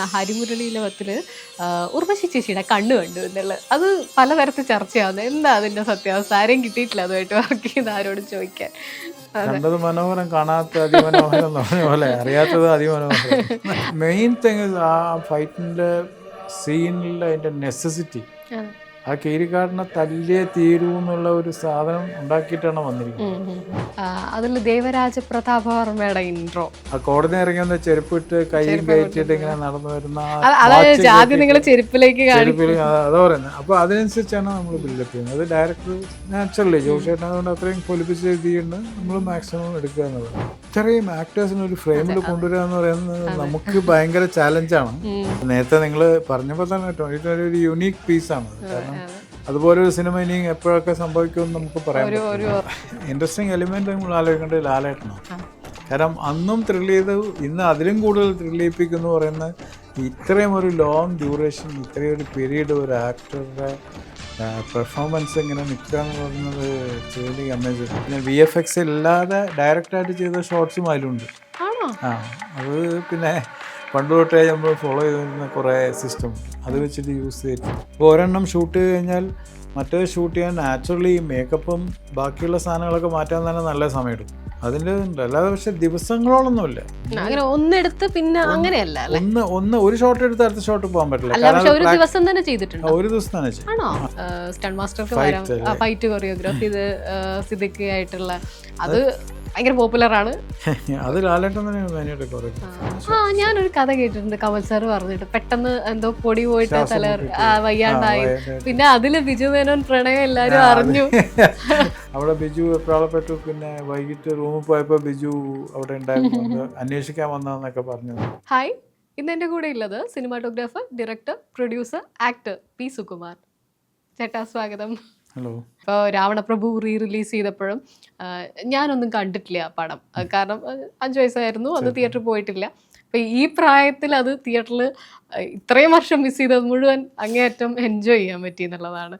ഹരിമുരളീലവത്തില് ഉർവശി ചേച്ചിയുടെ കണ്ണ് കണ്ടു എന്നുള്ളത് അത് പലതരത്തിൽ ചർച്ചയാവുന്നത്. എന്താ അതിന്റെ സത്യാവസ്ഥ? ആരെയും കിട്ടിയിട്ടില്ല അതുമായിട്ട് വർക്ക് ചെയ്ത് ആരോടും ചോദിക്കാൻ. അതെ. കണ്ടത് മനോഹരം, കാണാത്ത അതിമനോഹരം എന്ന് പറഞ്ഞ പോലെ അറിയാത്തത് അതിമനോഹരം. മെയിൻ തിങ് ആ ഫൈറ്റിൻ്റെ സീനിൽ അതിൻ്റെ നെസസിറ്റി, അതെ. ആ കീരിക്കാടിനെ തല്ലിയേ തീരൂ എന്നുള്ള ഒരു സാധനം ഉണ്ടാക്കിയിട്ടാണ് വന്നിരിക്കുന്നത്. അതിൽ ദേവരാജ പ്രതാപവർമ്മയുടെ ഇൻട്രോ, ആ കോടതി ഇറങ്ങി വന്ന് ചെരുപ്പിട്ട് കൈയും കയറ്റിയിട്ട് ഇങ്ങനെ നടന്നു വരുന്ന അതായത് ആദ്യം നിങ്ങൾ ചെരുപ്പിലേക്ക് അതാ പറയുന്നത്. അപ്പോൾ അതിനനുസരിച്ചാണ് നമ്മൾ ബിൽഡപ്പ് ചെയ്യുന്നത്. അത് ഡയറക്ടർ നാച്ചുറലി ജോഷേട്ടൻ അതുകൊണ്ട് അത്രയും പൊലിപ്പിച്ച് എഴുതിയുണ്ട് നമ്മൾ മാക്സിമം എടുക്കുക എന്നുള്ളത്. ഇത്രയും ആക്ടേഴ്സിന് ഒരു ഫ്രെയിമിൽ കൊണ്ടുവരിക എന്ന് പറയുന്നത് നമുക്ക് ഭയങ്കര ചാലഞ്ചാണ്. നേരത്തെ നിങ്ങൾ പറഞ്ഞപ്പോൾ തന്നെ ഒരു യുണീക്ക് പീസാണ്. കാരണം അതുപോലെ ഒരു സിനിമ ഇനി എപ്പോഴൊക്കെ സംഭവിക്കുമെന്ന് നമുക്ക് പറയാം. ഇൻട്രസ്റ്റിംഗ് എലിമെന്റ് നമ്മൾ ആലോചിക്കേണ്ടത് ലാലേട്ടനാണ്. കാരണം അന്നും ത്രില്ല് ചെയ്ത് ഇന്ന് അതിലും കൂടുതൽ ത്രില്ല് ചെയ്യിപ്പിക്കുന്നു പറയുന്ന ഇത്രയും ഒരു ലോങ് ഡ്യൂറേഷൻ, ഇത്രയും ഒരു പീരീഡ് ഒരു ആക്ടറുടെ പെർഫോമൻസ് ഇങ്ങനെ നിൽക്കുക എന്ന് പറയുന്നത് റിയലി അമേസിങ്. പിന്നെ VFX ഇല്ലാതെ ഡയറക്റ്റായിട്ട് ചെയ്ത ഷോർട്സും അതിലുണ്ട്. അത് പിന്നെ പണ്ട് തൊട്ടേ നമ്മൾ ഫോളോ ചെയ്തിരുന്ന കുറേ സിസ്റ്റം അത് വെച്ചിട്ട് യൂസ് ചെയ്തിട്ട് ഇപ്പോൾ ഒരെണ്ണം ഷൂട്ട് ചെയ്ത് കഴിഞ്ഞാൽ മറ്റേത് ഷൂട്ട് ചെയ്യാൻ നാച്ചുറലി മേക്കപ്പും ബാക്കിയുള്ള സാധനങ്ങളൊക്കെ മാറ്റാൻ തന്നെ നല്ല സമയമെടുക്കും. അതിൻ്റെ ഉണ്ട്. അല്ലാതെ പക്ഷെ ദിവസങ്ങളോളൊന്നുമില്ല. ഒന്നെടുത്ത് പിന്നെ അങ്ങനെയല്ല, ഒരു ഷോട്ട് എടുത്ത് അടുത്ത ഷോട്ട് പോകാൻ പറ്റില്ല. ഒരു ദിവസം തന്നെ ചെയ്തിട്ടുണ്ട്. ഒരു ദിവസം തന്നെ സ്റ്റണ്ട് മാസ്റ്റർക്ക് ഫൈറ്റ് കൊറിയോഗ്രാഫി ഇത് സിദ്ദിഖ് ആയിട്ടുള്ള അത് ഭയങ്കര പോപ്പുലറാണ്. അത് ലാലേട്ടൻ തന്നെയാണ്. ഞാനൊരു കഥ കേട്ടിട്ടുണ്ട്, കമൽ സാർ പറഞ്ഞിട്ട് പെട്ടെന്ന് എന്തോ പൊടി പോയിട്ട് തല വയ്യാണ്ടായി, പിന്നെ അതില് ബിജു മേനോൻ പ്രണയം എല്ലാരും അറിഞ്ഞു. അവിടെ ബിജു എപ്രാളപ്പെട്ടു. പിന്നെ വൈകിട്ട് റൂമിൽ പോയപ്പോ ബിജു അവിടെ ഉണ്ടായിരുന്നു, അന്വേഷിക്കാൻ വന്നതെന്നൊക്കെ പറഞ്ഞു. ഹായ്, ഇന്ന് എൻ്റെ കൂടെ ഉള്ളത് cinematographer, director, producer, actor P. Sukumar. ചേട്ടാ സ്വാഗതം. ഹലോ. ഇപ്പോൾ രാവണപ്രഭു റിലീസ് ചെയ്തപ്പോഴും ഞാനൊന്നും കണ്ടിട്ടില്ല ആ പടം. കാരണം 5 വയസ്സായിരുന്നു, അന്ന് തിയേറ്ററിൽ പോയിട്ടില്ല. അപ്പോൾ ഈ പ്രായത്തിൽ അത് തിയേറ്ററിൽ ഇത്രയും വർഷം മിസ് ചെയ്തത് മുഴുവൻ അങ്ങേയറ്റം എൻജോയ് ചെയ്യാൻ പറ്റി എന്നുള്ളതാണ്.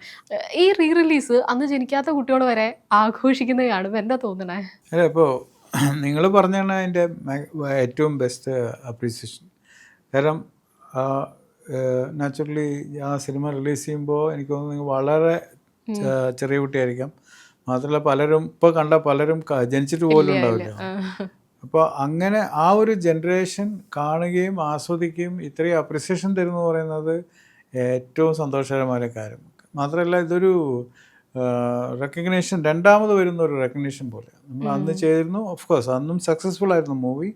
ഈ റിലീസ് അന്ന് ജനിക്കാത്ത കുട്ടിയോട് വരെ ആഘോഷിക്കുന്നത് കാണുമ്പോൾ എന്താ തോന്നണേ? അല്ല, ഇപ്പോൾ നിങ്ങൾ പറഞ്ഞാണ് അതിൻ്റെ ഏറ്റവും ബെസ്റ്റ് അപ്രീസിയേഷൻ. കാരണം നാച്ചുറലി ആ സിനിമ റിലീസ് ചെയ്യുമ്പോൾ എനിക്ക് തോന്നുന്നു വളരെ ചെറിയ കുട്ടിയായിരിക്കാം. മാത്രമല്ല പലരും ഇപ്പോൾ കണ്ട പലരും ജനിച്ചിട്ട് പോലും ഉണ്ടാവില്ല. അപ്പോൾ അങ്ങനെ ആ ഒരു ജനറേഷൻ കാണുകയും ആസ്വദിക്കുകയും ഇത്രയും അപ്രിസിയേഷൻ തരുമെന്ന് പറയുന്നത് ഏറ്റവും സന്തോഷകരമായ കാര്യം. മാത്രമല്ല ഇതൊരു റെക്കഗ്നേഷൻ, രണ്ടാമത് വരുന്ന ഒരു റെക്കഗ്നേഷൻ പോലെ. നമ്മൾ അന്ന് ചെയ്തിരുന്നു, ഓഫ് കോഴ്സ് അന്നും സക്സസ്ഫുൾ ആയിരുന്നു മൂവി.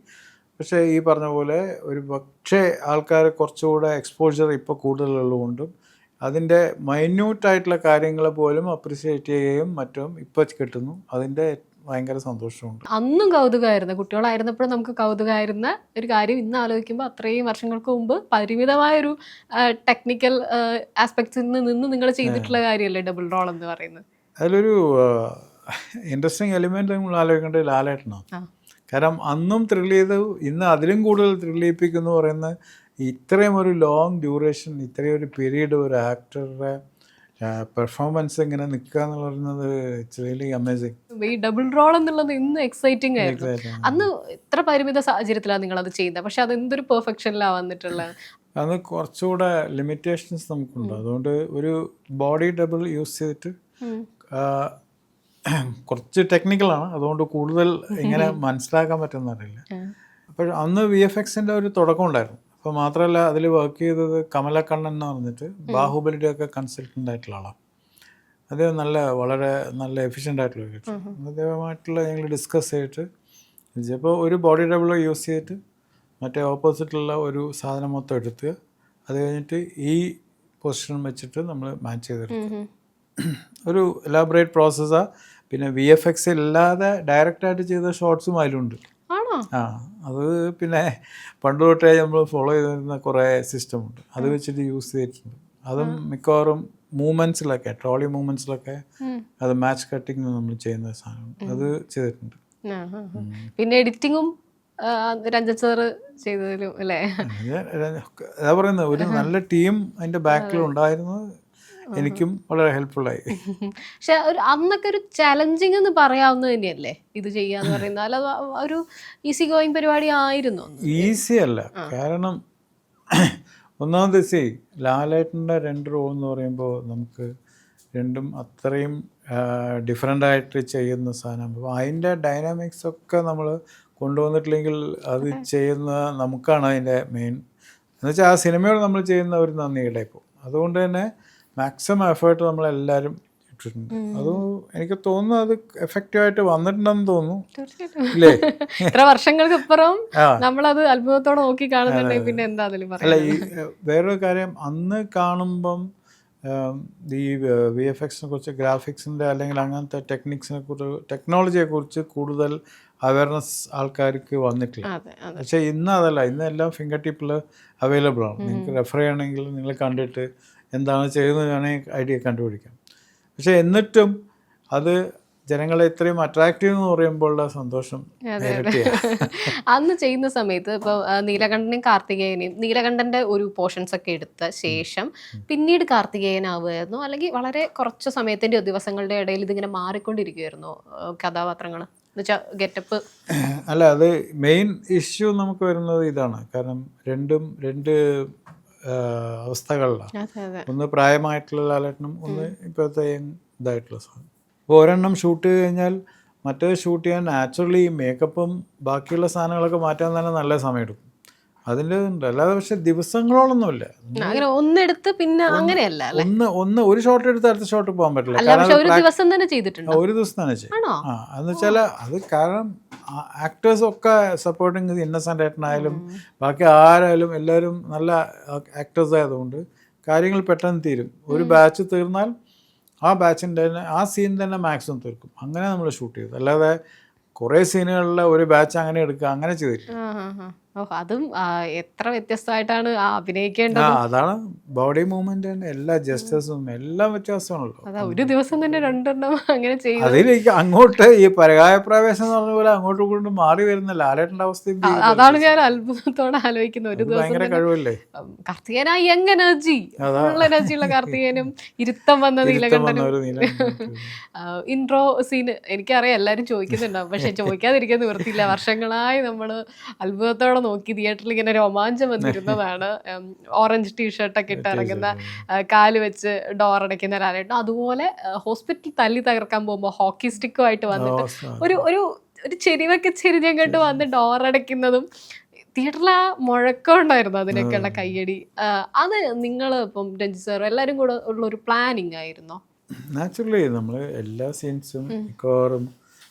പക്ഷേ ഈ പറഞ്ഞ പോലെ ഒരു പക്ഷേ ആൾക്കാർ കുറച്ചുകൂടെ എക്സ്പോഷർ ഇപ്പോൾ കൂടുതലുള്ളതുകൊണ്ടും അതിൻ്റെ മൈന്യൂട്ടായിട്ടുള്ള കാര്യങ്ങൾ പോലും അപ്രിസിയേറ്റ് ചെയ്യുകയും മറ്റും ഇപ്പോൾ കിട്ടുന്നു. അതിൻ്റെ ഭയങ്കര സന്തോഷമുണ്ട്. അന്നും കൗതുകമായിരുന്നു, കുട്ടികളായിരുന്നപ്പോഴും നമുക്ക് കൗതുകമായിരുന്ന ഒരു കാര്യം ഇന്ന് ആലോചിക്കുമ്പോൾ അത്രയും വർഷങ്ങൾക്ക് മുമ്പ് പരിമിതമായൊരു ടെക്നിക്കൽ ആസ്പെക്ട്സിൽ നിന്ന് നിങ്ങൾ ചെയ്തിട്ടുള്ള കാര്യമല്ലേ ഡബിൾ റോൾ എന്ന് പറയുന്നത്. അതിലൊരു ഇൻട്രസ്റ്റിംഗ് എലിമെൻ്റ് നമ്മൾ ആലോചിക്കേണ്ടത് ലാലേട്ടനാണ്. കാരണം അന്നും ത്രില്ല് ചെയ്ത് ഇന്ന് അതിലും കൂടുതൽ ത്രില്ല് ചെയ്യിപ്പിക്കുന്നു പറയുന്ന ഇത്രയും ഒരു ലോങ് ഡ്യൂറേഷൻ, ഇത്രയും ഒരു പീരീഡ് ഒരു ആക്ടറുടെ പെർഫോമൻസ് ഇങ്ങനെ നിൽക്കുക എന്ന് പറയുന്നത് ഇറ്റ്സ് റിയലി അമേസിങ്. ഈ ഡബിൾ റോൾ എന്നുള്ളത് ഇന്ന് എക്സൈറ്റിംഗ് ആയിരുന്നു. അന്ന് ഇത്ര പരിമിത സാഹചര്യത്തിലാണ് നിങ്ങളത് ചെയ്യുന്നത്, പക്ഷെ അത് എന്തൊരു പെർഫെക്ഷനിലാണ് വന്നിട്ടുള്ളത്. അത് കുറച്ചുകൂടെ ലിമിറ്റേഷൻസ് നമുക്കുണ്ട്. അതുകൊണ്ട് ഒരു ബോഡി ഡബിൾ യൂസ് ചെയ്തിട്ട് കുറച്ച് ടെക്നിക്കലാണ്, അതുകൊണ്ട് കൂടുതൽ ഇങ്ങനെ മനസ്സിലാക്കാൻ പറ്റുന്നറിയില്ല. അപ്പോൾ അന്ന് VFXൻ്റെ ഒരു തുടക്കം ഉണ്ടായിരുന്നു. അപ്പോൾ മാത്രമല്ല അതിൽ വർക്ക് ചെയ്തത് കമലക്കണ്ണൻ എന്ന് പറഞ്ഞിട്ട് ബാഹുബലിയുടെ ഒക്കെ കൺസൾട്ടൻ്റ് ആയിട്ടുള്ള ആളാണ്. അദ്ദേഹം വളരെ നല്ല എഫിഷ്യൻ്റ് ആയിട്ടുള്ള അദ്ദേഹമായിട്ടുള്ള ഞങ്ങൾ ഡിസ്കസ് ചെയ്തിട്ട് ഇപ്പോൾ ഒരു ബോഡി ഡബിൾ യൂസ് ചെയ്തിട്ട് മറ്റേ ഓപ്പോസിറ്റുള്ള ഒരു സാധനം മൊത്തം എടുത്ത് അത് കഴിഞ്ഞിട്ട് ഈ പൊസിഷൻ വെച്ചിട്ട് നമ്മൾ മാച്ച് ചെയ്തെടുക്കുക. ഒരു എലാബറേറ്റ് പ്രോസസ്സാണ്. പിന്നെ VFX ഇല്ലാതെ ഡയറക്റ്റായിട്ട് ചെയ്ത ഷോർട്സും അതിലുണ്ട്. അത് പിന്നെ പണ്ട് തൊട്ടേ നമ്മൾ ഫോളോ ചെയ്തിരുന്ന കുറേ സിസ്റ്റമുണ്ട് അത് വെച്ചിട്ട് യൂസ് ചെയ്തിട്ടുണ്ട്. അതും മിക്കവാറും മൂവ്മെൻറ്റ്സിലൊക്കെ, ട്രോളി മൂവ്മെൻറ്റ്സിലൊക്കെ അത് മാച്ച് കട്ടിങ് നമ്മൾ ചെയ്യുന്ന സാധനം അത് ചെയ്തിട്ടുണ്ട്. പിന്നെ എഡിറ്റിങ്ങും രഞ്ജൻ സാർ ചെയ്തതിലും അല്ലേ? അതാ പറയുന്നത്, ഒരു നല്ല ടീം അതിൻ്റെ ബാക്കിൽ ഉണ്ടായിരുന്നു. എനിക്കും വളരെ ഹെൽപ്ഫുള്ളായി. പക്ഷെ അന്നൊക്കെ ഒരു ചലഞ്ചിങ് എന്ന് പറയാവുന്നത് തന്നെയല്ലേ ഇത് ചെയ്യാന്ന് പറയുന്നത്? അല്ല ഒരു ഈസി ഗോയിങ് പരിപാടി ആയിരുന്നു? ഈസി അല്ല. കാരണം ഒന്നാമത് ലാലേട്ടൻ്റെ 2 റോൾ എന്ന് പറയുമ്പോൾ നമുക്ക് രണ്ടും അത്രയും ഡിഫറെൻ്റായിട്ട് ചെയ്യുന്ന സാധനം. അപ്പോൾ അതിൻ്റെ ഡൈനാമിക്സ് ഒക്കെ നമ്മൾ കൊണ്ടുവന്നിട്ടില്ലെങ്കിൽ അത് ചെയ്യുന്ന നമുക്കാണ് അതിൻ്റെ മെയിൻ എന്നുവെച്ചാൽ ആ സിനിമയോട് നമ്മൾ ചെയ്യുന്ന ഒരു നന്ദിയുടെ ഇപ്പോൾ. അതുകൊണ്ട് തന്നെ മാക്സിമം എഫേർട്ട് നമ്മളെല്ലാവരും ഇട്ടിട്ടുണ്ട്. അതും എനിക്ക് തോന്നുന്നു അത് എഫക്റ്റീവായിട്ട് വന്നിട്ടുണ്ടെന്ന് തോന്നുന്നു. ഇല്ലേ? ഇത്ര വർഷങ്ങൾക്കപ്പുറം നമ്മളത് അത്ഭുതത്തോടെ നോക്കി കാണുന്നുണ്ടെങ്കിൽ പിന്നെ എന്താ അതിൽ അല്ല, ഈ വേറൊരു കാര്യം, അന്ന് കാണുമ്പം ഈ VFX കുറിച്ച്, ഗ്രാഫിക്സിൻ്റെ അല്ലെങ്കിൽ അങ്ങനത്തെ ടെക്നോളജിയെക്കുറിച്ച് കൂടുതൽ അവയർനെസ് ആൾക്കാർക്ക് വന്നിട്ടില്ല. പക്ഷേ ഇന്ന് അതല്ല, ഇന്ന് എല്ലാം ഫിംഗർ ടിപ്പിൽ അവൈലബിൾ ആണ്. നിങ്ങൾക്ക് റെഫർ ചെയ്യണമെങ്കിൽ നിങ്ങൾ കണ്ടിട്ട് എന്താണ് ചെയ്യുന്നത് വേണമെങ്കിൽ ഐഡിയ കണ്ടുപിടിക്കാം. പക്ഷേ എന്നിട്ടും അത് ജനങ്ങളെ ഇത്രയും അട്രാക്റ്റീവ് എന്ന് പറയുമ്പോഴുള്ള സന്തോഷം അന്ന് ചെയ്യുന്ന സമയത്ത് ഇപ്പോൾ നീലകണ്ഠനെയും കാർത്തികേയനെയും, നീലകണ്ഠൻ്റെ ഒരു പോർഷൻസ് ഒക്കെ എടുത്ത ശേഷം പിന്നീട് കാർത്തികേയനാവുമായിരുന്നു, അല്ലെങ്കിൽ വളരെ കുറച്ച് സമയത്തിൻ്റെ ദിവസങ്ങളുടെ ഇടയിൽ ഇതിങ്ങനെ മാറിക്കൊണ്ടിരിക്കുമായിരുന്നു കഥാപാത്രങ്ങൾ എന്നുവെച്ചാൽ ഗെറ്റപ്പ്? അല്ല, അത് മെയിൻ ഇഷ്യൂ നമുക്ക് വരുന്നത് ഇതാണ്. കാരണം രണ്ട് അവസ്ഥകളിലാണ്. ഒന്ന് പ്രായമായിട്ടുള്ള ലാലേട്ടനും, ഒന്ന് ഇപ്പോഴത്തെ ഇതായിട്ടുള്ള സാധനം. അപ്പോൾ ഒരെണ്ണം ഷൂട്ട് ചെയ്ത് കഴിഞ്ഞാൽ മറ്റേത് ഷൂട്ട് ചെയ്യാൻ നാച്ചുറലി മേക്കപ്പും ബാക്കിയുള്ള സാധനങ്ങളൊക്കെ മാറ്റാൻ തന്നെ നല്ല സമയമെടുക്കും. അതിൻ്റെ ഉണ്ട്. അല്ലാതെ പക്ഷെ ദിവസങ്ങളോളൊന്നുമില്ല. ഒന്നെടുത്ത് പിന്നെ അങ്ങനെയല്ല, ഒരു ഷോട്ട് എടുത്ത് അടുത്ത ഷോട്ട് പോകാൻ പറ്റില്ല. ഒരു ദിവസം തന്നെ ചെയ്തിട്ടുണ്ട്. ഒരു ദിവസം തന്നെ ചെയ്യും. എന്ന് വെച്ചാൽ അത് കാരണം ആക്ടേഴ്സ് ഒക്കെ സപ്പോർട്ടിങ്, ഇന്നസെൻ്റ് ഏട്ടനായാലും ബാക്കി ആരായാലും എല്ലാവരും നല്ല ആക്ടേഴ്സ് ആയതുകൊണ്ട് കാര്യങ്ങൾ പെട്ടെന്ന് തീരും. ഒരു ബാച്ച് തീർന്നാൽ ആ ബാച്ചിൻ്റെ തന്നെ ആ സീൻ തന്നെ മാക്സിമം തീർക്കും. അങ്ങനെ നമ്മൾ ഷൂട്ട് ചെയ്തു. അല്ലാതെ കുറേ സീനുകളിൽ ഒരു ബാച്ച് അങ്ങനെ എടുക്കുക, അങ്ങനെ ചെയ്തിട്ടില്ല. അതും എത്ര വ്യത്യസ്തമായിട്ടാണ് അഭിനയിക്കേണ്ടത്. അതാണ് ബോഡി മൂവ്മെന്റ്, എല്ലാ ജസ്റ്റസും എല്ലാം വ്യത്യാസമാണല്ലോ. ഒരു ദിവസം തന്നെ 2 അങ്ങനെ ചെയ്യും. അതിലേക്ക് അങ്ങോട്ട് ഈ പരകായ പ്രവേശം എന്ന് പറഞ്ഞ പോലെ അങ്ങോട്ടും ഇങ്ങോട്ടും മാറി വരുന്ന ലാലേട്ടൻ്റെ അവസ്ഥ. അതാണ് ഞാൻ അത്ഭുതത്തോടെ ആലോചിക്കുന്നത്. ഒരു ദിവസം ഭയങ്കര കഴിവല്ലേ കാർത്തികേയൻ, യങ് എനർജി, ഫുൾ എനർജിയുള്ള കാർത്തികേയനും ഇരുത്തം വന്ന നീലകണ്ഠനും. ഇൻട്രോ സീന് എനിക്കറിയാം എല്ലാവരും ചോദിക്കുന്നുണ്ടാവും, പക്ഷെ ചോദിക്കാതിരിക്കാൻ നിവൃത്തിയില്ല. വർഷങ്ങളായി നമ്മൾ അത്ഭുതത്തോടെ നോക്കി തിയേറ്ററിൽ ഇങ്ങനെ രോമാഞ്ചം വന്നിരുന്നതാണ്. ഓറഞ്ച് ടീഷർട്ടൊക്കെ ഇട്ട് ഇറങ്ങുന്ന, കാല് വെച്ച് ഡോർ അടയ്ക്കുന്ന ലാലേട്ടൻ. അതുപോലെ ഹോസ്പിറ്റൽ തല്ലി തകർക്കാൻ പോകുമ്പോൾ ഹോക്കി സ്റ്റിക്കുമായിട്ട് വന്നിട്ട് ഒരു ചെരിവൊക്കെ ചെരിഞ്ഞങ്ങോട്ട് വന്ന് ഡോർ അടയ്ക്കുന്നതും തിയേറ്ററിൽ ആ മുഴക്കം ഉണ്ടായിരുന്നു. അതിനൊക്കെയുള്ള കയ്യടി, അത് നിങ്ങൾ ഇപ്പം രഞ്ജിത്ത് സാർ എല്ലാവരും കൂടെ ഉള്ള ഒരു പ്ലാനിങ് ആയിരുന്നോ? നാച്ചുറലി നമ്മൾ എല്ലാ സീൻസും മിക്കവാറും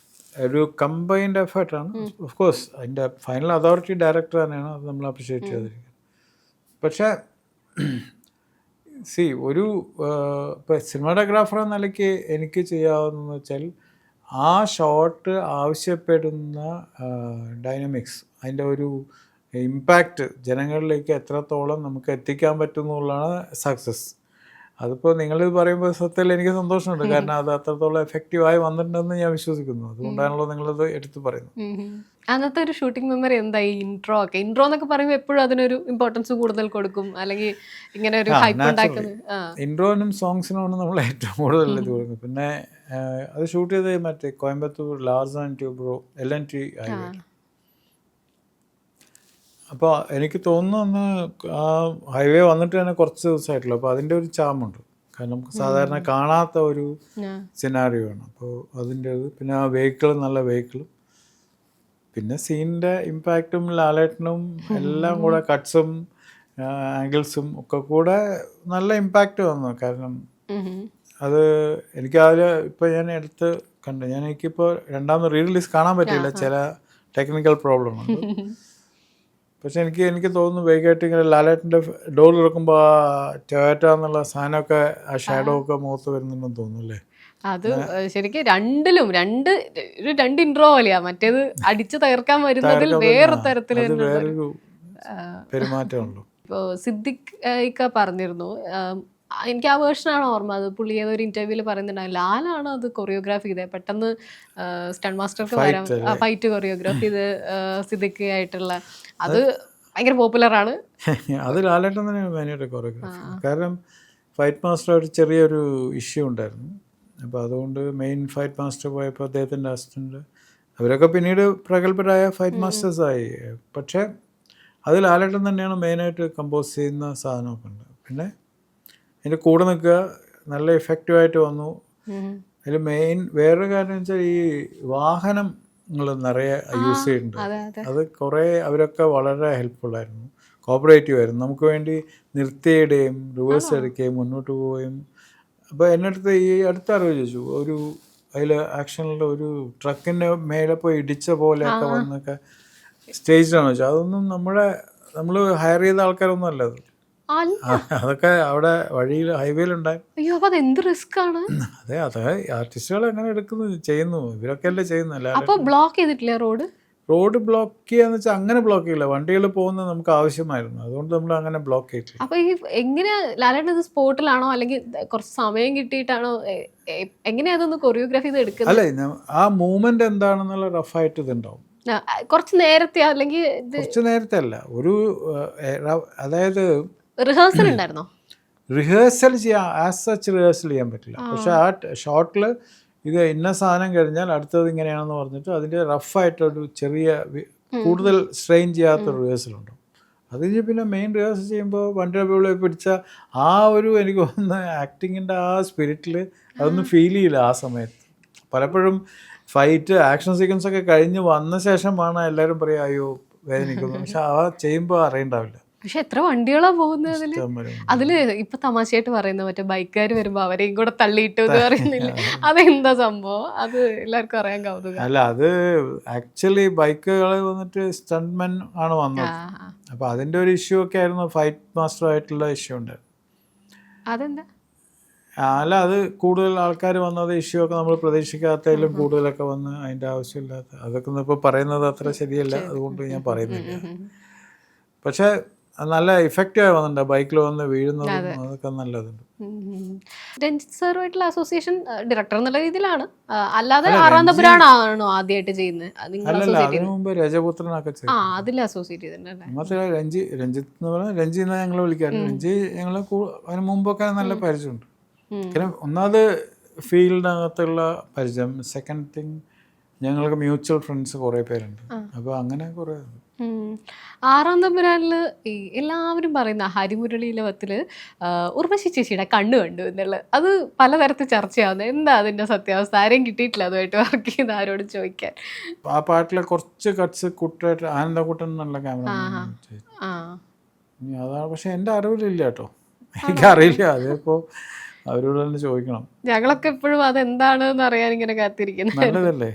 ഒരു കമ്പൈൻഡ് എഫേർട്ടാണ്. ഓഫ് കോഴ്സ് അതിൻ്റെ ഫൈനൽ അതോറിറ്റി ഡയറക്ടർ തന്നെയാണ്, അത് നമ്മൾ അപ്രിഷ്യേറ്റ് ചെയ്തിരിക്കുന്നത്. പക്ഷേ ഒരു ഇപ്പോൾ സിനിമാറ്റോഗ്രാഫർ എന്ന നിലയ്ക്ക് എനിക്ക് ചെയ്യാവുന്നതെന്ന് വെച്ചാൽ ആ ഷോട്ട് ആവശ്യപ്പെടുന്ന ഡൈനാമിക്സ്, അതിൻ്റെ ഒരു ഇമ്പാക്റ്റ് ജനങ്ങളിലേക്ക് എത്രത്തോളം നമുക്ക് എത്തിക്കാൻ പറ്റുമെന്നുള്ളതാണ് സക്സസ്. അതിപ്പോൾ നിങ്ങൾ പറയുമ്പോൾ സത്യത്തിൽ എനിക്ക് സന്തോഷമുണ്ട്. കാരണം അത് അത്രത്തോളം എഫക്റ്റീവായി വന്നിട്ടുണ്ടെന്ന് ഞാൻ വിശ്വസിക്കുന്നു. അതുകൊണ്ടാണല്ലോ നിങ്ങളത് എടുത്ത് പറയുന്നത്. അന്നത്തെ ഒരു ഷൂട്ടിംഗ് മെമ്മറി എന്തായി? ഇൻട്രോ എന്നൊക്കെ പറയുമ്പോൾ എപ്പോഴും അതിനൊരു ഇമ്പോർട്ടൻസ് കൂടുതൽ കൊടുക്കും, അല്ലെങ്കിൽ ഇങ്ങനെ ഒരു ഹൈപ്പ് ഉണ്ടാക്കുന്നത്? ഇൻട്രോനും സോങ്സിനുമാണ് നമ്മൾ ഏറ്റവും കൂടുതൽ ഇത് കൊടുക്കുന്നത്. പിന്നെ അത് ഷൂട്ട് ചെയ്ത് മറ്റേ Coimbatore Lars and Toubro LNT highway. അപ്പോൾ എനിക്ക് തോന്നുന്നു ആ ഹൈവേ വന്നിട്ട് തന്നെ കുറച്ച് ദിവസമായിട്ടുള്ളൂ. അപ്പോൾ അതിൻ്റെ ഒരു ചാമുണ്ട്. കാരണം നമുക്ക് സാധാരണ കാണാത്ത ഒരു സിനാരിയോ ആണ്. അപ്പോൾ അതിൻ്റെ പിന്നെ ആ വെഹിക്കിൾ, നല്ല വെഹിക്കിളും, പിന്നെ സീനിൻ്റെ ഇമ്പാക്റ്റും ലാലേട്ടനും എല്ലാം കൂടെ കട്ട്സും ആംഗിൾസും ഒക്കെ കൂടെ നല്ല ഇമ്പാക്റ്റ് വന്നു. കാരണം അത് എനിക്ക് അതിൽ ഇപ്പോൾ ഞാൻ എടുത്ത് കണ്ടു. എനിക്കിപ്പോൾ രണ്ടാമത് റിലീസ് കാണാൻ പറ്റില്ല, ചില ടെക്നിക്കൽ പ്രോബ്ലം ഉണ്ട്. പക്ഷെ എനിക്ക് തോന്നുന്നു വൈകിട്ട് ഇങ്ങനെ ലാലേട്ടൻ്റെ ഡോർ തുറക്കുമ്പോൾ ആ ടൊയോറ്റ എന്നുള്ള സാധനമൊക്കെ, ആ ഷാഡോ ഒക്കെ മുഖത്ത് വരുന്നുണ്ടെന്ന് തോന്നുന്നു അല്ലേ? അത് ശരിക്കും രണ്ടിലും രണ്ട് ഇൻട്രോ പോലെയാ. മറ്റേത് അടിച്ചു തകർക്കാൻ വരുന്നതിൽ വേറെ തരത്തിൽ വേറൊരു പെരുമാറ്റമുണ്ടല്ലോ. ഇപ്പോൾ സിദ്ദിഖ് പറഞ്ഞിരുന്നു, എനിക്ക് ആ വേർഷനാണ് ഓർമ്മ, അത് പുള്ളി ഏതൊരു ഇന്റർവ്യൂവിൽ പറയുന്നുണ്ടാവും, ലാലാണ് അത് കൊറിയോഗ്രാഫി ചെയ്തത്. പെട്ടെന്ന് സ്റ്റണ്ട് മാസ്റ്റർക്ക് വരാൻ ഫൈറ്റ് കൊറിയോഗ്രാഫി ചെയ്ത് സിദ്ദിഖ് ആയിട്ടുള്ള അത് ഭയങ്കര പോപ്പുലറാണ്. അത് ലാലേട്ടൻ തന്നെയാണ് മെയിനായിട്ട് കൊറിയോഗ്രാഫി. കാരണം ഫൈറ്റ് മാസ്റ്റർ ചെറിയൊരു ഇഷ്യൂ ഉണ്ടായിരുന്നു. അപ്പോൾ അതുകൊണ്ട് മെയിൻ ഫൈറ്റ് മാസ്റ്റർ പോയപ്പോൾ അദ്ദേഹത്തിൻ്റെ അസിസ്റ്റൻ്റ് അവരൊക്കെ പിന്നീട് പ്രഗത്ഭരായ ഫൈറ്റ് മാസ്റ്റേഴ്സായി. പക്ഷേ അതിൽ ലാലേട്ടൻ തന്നെയാണ് മെയിനായിട്ട് കമ്പോസ് ചെയ്യുന്ന സാധനമൊക്കെ ഉണ്ട്. പിന്നെ അതിൻ്റെ കൂടെ നിൽക്കുക, നല്ല എഫക്റ്റീവായിട്ട് വന്നു. അതിൽ മെയിൻ വേറൊരു കാര്യം എന്ന് വെച്ചാൽ ഈ വാഹനങ്ങൾ നിറയെ യൂസ് ചെയ്യുന്നുണ്ട്. അത് കുറേ അവരൊക്കെ വളരെ ഹെൽപ്ഫുള്ളായിരുന്നു, കോപ്പറേറ്റീവ് ആയിരുന്നു. നമുക്ക് വേണ്ടി നിർത്തിയിടുകയും റിവേഴ്സ് എടുക്കുകയും മുന്നോട്ട് പോവുകയും. അപ്പോൾ എൻ്റെ അടുത്ത് ഈ അടുത്ത അറിവ് ചോദിച്ചു, ഒരു അതിൽ ആക്ഷനിൽ ഒരു ട്രക്കിൻ്റെ മേലെ പോയി ഇടിച്ച പോലെയൊക്കെ വന്നൊക്കെ സ്റ്റേജിലാണ് വെച്ചാൽ അതൊന്നും നമ്മൾ ഹയർ ചെയ്ത ആൾക്കാരൊന്നും അല്ല അത്. അതൊക്കെ അവിടെ വഴിയിൽ ഹൈവേയിലുണ്ടായി. അയ്യോ, അപ്പോൾ അതെന്ത് റിസ്ക് ആണ്. അതെ ആർട്ടിസ്റ്റുകൾ അങ്ങനെ ചെയ്യുന്നു, ഇവരൊക്കെ അല്ലേ ചെയ്യുന്നല്ല. അപ്പോൾ ബ്ലോക്ക് ചെയ്തിട്ടില്ലേ റോഡ് ബ്ലോക്ക് ചെയ്യാന്ന് വെച്ചാൽ അങ്ങനെ ബ്ലോക്ക് ചെയ്യില്ല, വണ്ടികൾ പോകുന്നത് നമുക്ക് ആവശ്യമായിരുന്നു, അതുകൊണ്ട് നമ്മൾ അങ്ങനെ ബ്ലോക്ക് ചെയ്തിട്ടില്ല. അപ്പോൾ ഈ എങ്ങനെ ലാലേട്ടൻ ഇത് സ്പോട്ടിലാണോ അല്ലെങ്കിൽ കുറച്ച് സമയം കിട്ടിയിട്ടാണോ, എങ്ങനെയാ അതൊന്ന് കൊറിയോഗ്രാഫി ചെയ്ത് എടുക്കുന്നത്? അല്ല, ആ മൂവ്മെന്റ് എന്താണെന്നുള്ള റഫായിട്ട് ഇതുണ്ടാവും. കുറച്ച് നേരത്തെ അല്ലെങ്കിൽ കുറച്ച് നേരത്തെ അല്ല, ഒരു അതായത് റിഹേഴ്സൽ ഉണ്ടായിരുന്നോ? റിഹേഴ്സൽ ചെയ്യാൻ ആസ് സച്ച് റിഹേഴ്സൽ ചെയ്യാൻ പറ്റില്ല. പക്ഷെ ആ ഷോട്ടിൽ ഇത് ഇന്ന സാധനം കഴിഞ്ഞാൽ അടുത്തത് ഇങ്ങനെയാണെന്ന് പറഞ്ഞിട്ട് അതിൻ്റെ റഫായിട്ടൊരു ചെറിയ കൂടുതൽ സ്ട്രെയിൻ ചെയ്യാത്തൊരു റിഹേഴ്സലുണ്ട്. അത് കഴിഞ്ഞ് പിന്നെ മെയിൻ റിഹേഴ്സൽ ചെയ്യുമ്പോൾ വണ്ടിയുടെ മുകളിൽ പിടിച്ച ആ ഒരു എനിക്ക് തോന്നുന്ന ആക്ടിങ്ങിൻ്റെ ആ സ്പിരിറ്റിൽ അതൊന്നും ഫീൽ ചെയ്യില്ല ആ സമയത്ത്. പലപ്പോഴും ഫൈറ്റ് ആക്ഷൻ സീക്വൻസ് ഒക്കെ കഴിഞ്ഞ് വന്ന ശേഷമാണ് എല്ലാവരും പറയുക അയ്യോ വേദനിക്കുന്നു, പക്ഷെ ആ ചെയ്യുമ്പോൾ അറിയണ്ടാവില്ല. പക്ഷെ എത്ര വണ്ടികളാ പോകുന്നത് അതില്. ഇപ്പൊ തമാശയായിട്ട് പറയുന്ന മറ്റേ ബൈക്കുകാർ വരുമ്പോ അവരെയും കൂടെ തള്ളിയിട്ടു എന്ന് പറയുന്നില്ല, അതെന്താ സംഭവം? അത് എല്ലാവർക്കും അറിയാൻ കൗതുകം. അല്ല, അത് ആക്ച്വലി ബൈക്കുകൾ വന്നിട്ട് സ്റ്റണ്ട്മെൻ ആണ് വന്നത്. അപ്പൊ അതിന്റെ ഒരു ഇഷ്യൂ ഒക്കെ ആയിരുന്നു, ഫൈറ്റ് മാസ്റ്റർ ആയിട്ടുള്ള ഇഷ്യൂ ഉണ്ട്. അതെന്താ? അല്ല, അത് കൂടുതൽ ആൾക്കാർ വന്നത് ഇഷ്യൂ ഒക്കെ നമ്മൾ പ്രതീക്ഷിക്കാത്തതിലും കൂടുതലൊക്കെ വന്ന് അതിന്റെ ആവശ്യമില്ലാത്ത അതൊക്കെ ഒന്നും ഇപ്പൊ പറയുന്നത് അത്ര ശരിയല്ല, അതുകൊണ്ട് ഞാൻ പറയുന്നില്ല. പക്ഷെ നല്ല ഇഫക്റ്റീവായി വന്നിട്ടുണ്ട്, ബൈക്കിൽ വന്ന് വീഴുന്നതും അതൊക്കെ നല്ലതുണ്ട്. രഞ്ജിത്ത് സാറുമായിട്ടുള്ള അസോസിയേഷൻ ഡയറക്ടർ എന്നുള്ള രീതിയിലാണ്, അല്ലാതെ ആറാന്തപുരാണോ ആദ്യമായിട്ട് ചെയ്യുന്നത്? അല്ലല്ല, അതിനു മുമ്പ് രജപുത്രനൊക്കെ അതിൽ അസോസിയേറ്റ് ചെയ്തിട്ടുണ്ട്. മറ്റേ രഞ്ജിത്ത് എന്ന് പറഞ്ഞാൽ രഞ്ജി എന്നാണ് ഞങ്ങൾ വിളിക്കാറ്. രഞ്ജി ഞങ്ങൾ അതിന് മുമ്പൊക്കെ നല്ല പരിചയമുണ്ട്. ഒന്നാമത് ഫീൽഡിനകത്തുള്ള പരിചയം, സെക്കൻഡ് തിങ് ഞങ്ങൾക്ക് മ്യൂച്വൽ ഫ്രണ്ട്സ് കുറേ പേരുണ്ട്. അപ്പോൾ അങ്ങനെ കുറേ. ആറാന്തപുരാനില് എല്ലാവരും പറയുന്ന ഹരിമുരളീലവത്തില് ഉർവശി ചേച്ചിയുടെ കണ്ണു കണ്ടു എന്നുള്ളത്, അത് പലതരത്തിൽ ചർച്ചയാവുന്നത്. എന്താ അതിന്റെ സത്യാവസ്ഥ? ആരെയും കിട്ടിയിട്ടില്ല അതുമായിട്ട് വർക്ക് ചെയ്ത് ആരോട് ചോദിക്കാൻ. ആ പാട്ടിലെ കുറച്ച് കട്ട്സ് കുട്ടായിട്ട് ആനന്ദക്കുട്ടൻ എന്നുള്ള ക്യാമറ അതാണ്. പക്ഷെ എൻ്റെ അറിവിലില്ല കേട്ടോ, എനിക്കറിയില്ല. അതിപ്പോ അവരോട് തന്നെ ചോദിക്കണം. ഞങ്ങളൊക്കെ എപ്പോഴും അതെന്താണെന്ന് അറിയാൻ ഇങ്ങനെ കാത്തിരിക്കുന്നത്. നല്ലതല്ലേ,